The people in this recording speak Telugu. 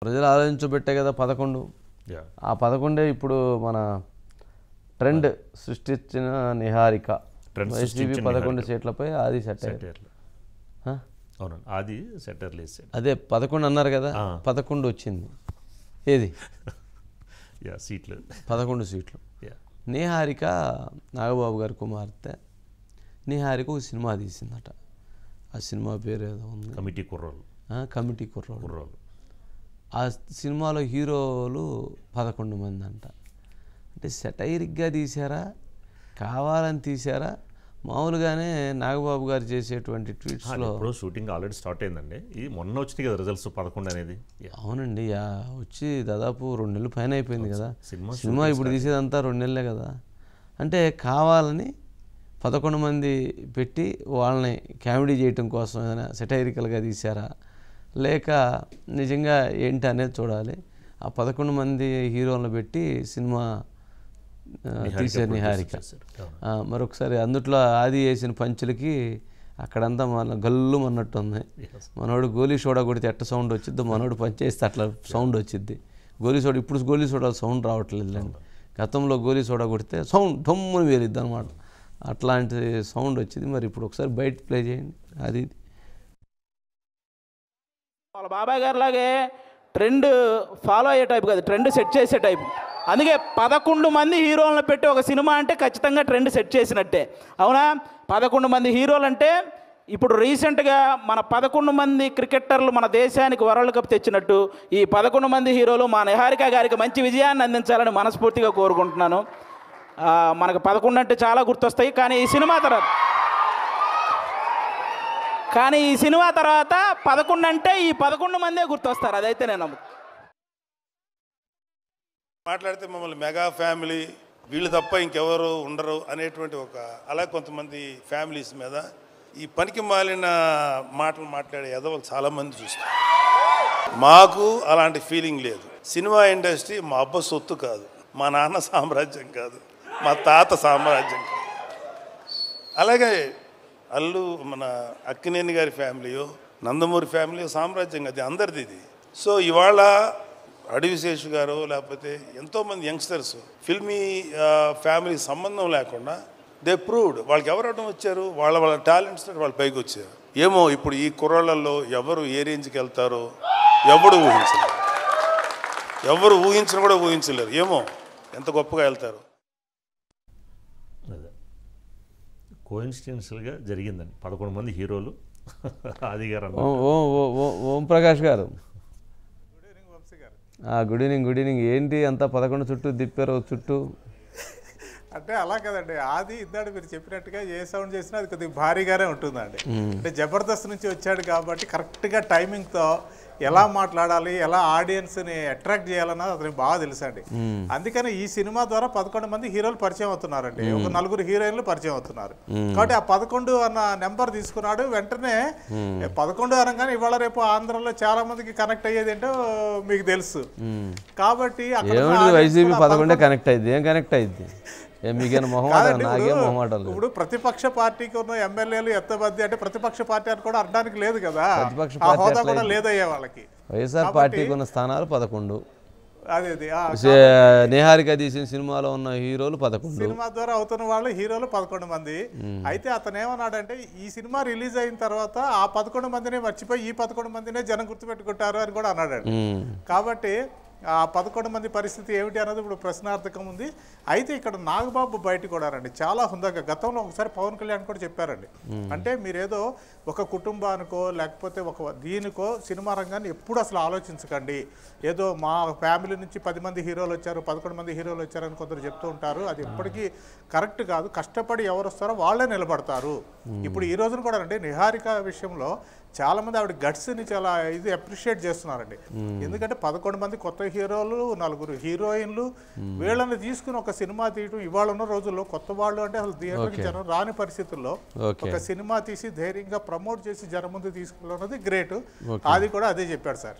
ప్రజలు ఆలోచించబెట్టే కదా 11. ఆ 11 ఇప్పుడు మన ట్రెండ్ సృష్టించిన నిహారిక. వైసీపీ 11 సీట్లపై ఆది సెటైర్. అవునండి, ఆది సెటైర్ లేసాడు. అదే 11 అన్నారు కదా, 11 వచ్చింది. ఏది సీట్లు 11 సీట్లు. నిహారిక నాగబాబు గారి కుమార్తె నిహారిక ఒక సినిమా తీసిందట. ఆ సినిమా పేరు ఏదో ఉంది, కమిటీ కుర్రోలు. కమిటీ కుర్రోలు. ఆ సినిమాలో హీరోలు 11 మంది అంట. అంటే సెటైరిక్గా తీశారా, కావాలని తీశారా? మామూలుగానే నాగబాబు గారు చేసేటువంటి ట్వీట్స్లో ఇప్పుడు షూటింగ్ ఆల్రెడీ స్టార్ట్ అయిందండి. ఇది మొన్న వచ్చింది కదా రిజల్ట్స్ 11 అనేది. అవునండి, వచ్చి దాదాపు 2 నెలలు పైన అయిపోయింది కదా. సినిమా ఇప్పుడు తీసేదంతా 2 నెలలే కదా. అంటే కావాలని 11 మంది పెట్టి వాళ్ళని కామెడీ చేయటం కోసం ఏదైనా సెటైరికల్గా తీశారా, లేక నిజంగా ఏంటి అనేది చూడాలి. ఆ 11 మంది హీరోలను పెట్టి సినిమా తీశారు నిహారిక. మరొకసారి అందుట్లో ఆది వేసిన పంచులకి అక్కడంతా మన గల్లు అన్నట్టు ఉంది. మనోడు గోలీ సోడా కొడితే ఎట్ట సౌండ్ వచ్చిద్దో మనోడు పంచేస్తే అట్లా సౌండ్ వచ్చిద్ది. గోలీ సోడా ఇప్పుడు గోలీ సోడా సౌండ్ రావట్లేదులేండి. గతంలో గోలీ సోడా కొడితే సౌండ్ ఢమ్ముని వేలిద్ది అనమాట. అట్లాంటి సౌండ్ వచ్చింది. మరి ఇప్పుడు ఒకసారి బయట ప్లే చేయండి. అది వాళ్ళ బాబాయ్ గారు లాగే ట్రెండ్ ఫాలో అయ్యే టైప్ కదా, ట్రెండ్ సెట్ చేసే టైప్. అందుకే 11 మంది హీరోలను పెట్టి ఒక సినిమా అంటే ఖచ్చితంగా ట్రెండ్ సెట్ చేసినట్టే. అవునా? 11 మంది హీరోలు అంటే ఇప్పుడు రీసెంట్గా మన 11 మంది క్రికెటర్లు మన దేశానికి వరల్డ్ కప్ తెచ్చినట్టు ఈ 11 మంది హీరోలు మా నిహారిక గారికి మంచి విజయాన్ని అందించాలని మనస్ఫూర్తిగా కోరుకుంటున్నాను. మనకు 11 అంటే చాలా గుర్తొస్తాయి, కానీ ఈ సినిమా తర్వాత 11 అంటే ఈ 11 మందే గుర్తొస్తారు. అదైతే నేను నమ్ముతాను. మాట్లాడితే మమ్మల్ని మెగా ఫ్యామిలీ, వీళ్ళు తప్ప ఇంకెవరు ఉండరు అనేటువంటి అలా కొంతమంది ఫ్యామిలీస్ మీద ఈ పనికి మాలిన మాటలు మాట్లాడే ఎదవలు చాలామంది చూస్తారు. మాకు అలాంటి ఫీలింగ్ లేదు. సినిమా ఇండస్ట్రీ మా అబ్బ సొత్తు కాదు, మా నాన్న సామ్రాజ్యం కాదు, మా తాత సామ్రాజ్యం కాదు. అలాగే మన అక్కినేని గారి ఫ్యామిలీయో నందమూరి ఫ్యామిలీ సామ్రాజ్యం అది అందరిది ఇది. సో ఇవాళ అడవిశేషు గారు లేకపోతే ఎంతోమంది యంగ్స్టర్స్ ఫిల్మీ ఫ్యామిలీ సంబంధం లేకుండా దే ప్రూవ్డ్ వాళ్ళకి ఎవరు అడ్డం వచ్చారు, వాళ్ళ టాలెంట్స్ వాళ్ళు పైకి వచ్చారు. ఏమో ఇప్పుడు ఈ కుర్రాళ్ళల్లో ఎవరు ఏ రేంజ్కి వెళ్తారో ఎవరు ఊహించిన కూడా ఊహించలేరు. ఏమో ఎంత గొప్పగా వెళ్తారు. కోఇన్సిడెన్షియల్గా జరిగిందండి. 11 మంది హీరోలు. ఆది గారు ఓం ప్రకాష్ గారు, గుడ్ ఈవినింగ్. ఏంటి అంతా 11 చుట్టూ తిప్పారు చుట్టూ? అంటే అలా కదండి, ఆది ఇందాడు మీరు చెప్పినట్టుగా ఏ సౌండ్ చేసినా అది కొద్దిగా భారీగానే ఉంటుందండి. అంటే జబర్దస్త్ నుంచి వచ్చాడు కాబట్టి కరెక్ట్గా టైమింగ్తో ఎలా మాట్లాడాలి, ఎలా ఆడియన్స్ని అట్రాక్ట్ చేయాలన్నది అతనికి బాగా తెలుసండి. అందుకని ఈ సినిమా ద్వారా 11 మంది హీరోలు పరిచయం అవుతున్నారండి. ఒక 4 హీరోయిన్లు పరిచయం అవుతున్నారు. కాబట్టి ఆ 11 అన్న నెంబర్ తీసుకున్నాడు. వెంటనే 11 అనగానే ఇవాళ రేపు ఆంధ్రలో చాలా మందికి కనెక్ట్ అయ్యేది ఏంటో మీకు తెలుసు. కాబట్టి వైసీపీ 11 కనెక్ట్ అయింది. ఏం కనెక్ట్ అయింది? ఇప్పుడు ప్రతిపక్ష పార్టీకి ఉన్న ఎమ్మెల్యేలు ఎంతమంది అంటే ప్రతిపక్ష పార్టీ అని కూడా అనడానికి లేదు కదా, ఆ హోదా కూడా లేదయ్యే వాళ్ళకి. వైఎస్ఆర్ పార్టీకి ఉన్న స్థానాలు 11. అదే నిహారిక తీసిన సినిమాలో ఉన్న హీరోలు 11. సినిమా ద్వారా అవుతున్న వాళ్ళు హీరోలు 11 మంది. అయితే అతను ఏమన్నాడంటే ఈ సినిమా రిలీజ్ అయిన తర్వాత ఆ 11 మందినే మర్చిపోయి ఈ 11 మందినే జనం గుర్తుపెట్టుకుంటారు అని కూడా అన్నాడు. కాబట్టి ఆ 11 మంది పరిస్థితి ఏమిటి అన్నది ఇప్పుడు ప్రశ్నార్థకం ఉంది. అయితే ఇక్కడ నాగబాబు బయట కూడా రండి చాలా హుందాగా గతంలో ఒకసారి పవన్ కళ్యాణ్ కూడా చెప్పారండి. అంటే మీరేదో ఒక కుటుంబానికో లేకపోతే దీనికో సినిమా రంగాన్ని ఎప్పుడు అసలు ఆలోచించకండి. ఏదో మా ఫ్యామిలీ నుంచి 10 మంది హీరోలు వచ్చారు, 11 మంది హీరోలు వచ్చారని కొందరు చెప్తూ ఉంటారు. అది ఎప్పటికీ కరెక్ట్ కాదు. కష్టపడి ఎవరు వస్తారో వాళ్ళే నిలబడతారు. ఇప్పుడు ఈ రోజున కూడా అండి నిహారిక విషయంలో చాలా మంది ఆవిడ గట్స్ని చాలా అప్రిషియేట్ చేస్తున్నారండి. ఎందుకంటే 11 మంది కొత్త హీరోలు, 4 హీరోయిన్లు, వీళ్ళని తీసుకుని ఒక సినిమా తీయడం ఇవాళ ఉన్న రోజుల్లో కొత్త వాళ్ళు అంటే అసలు థియేటర్కి జనం రాని పరిస్థితుల్లో ఒక సినిమా తీసి ధైర్యంగా ప్రమోట్ చేసి జనం ముందు తీసుకెళ్ళన్నది గ్రేట్. అది కూడా అదే చెప్పాడు సార్.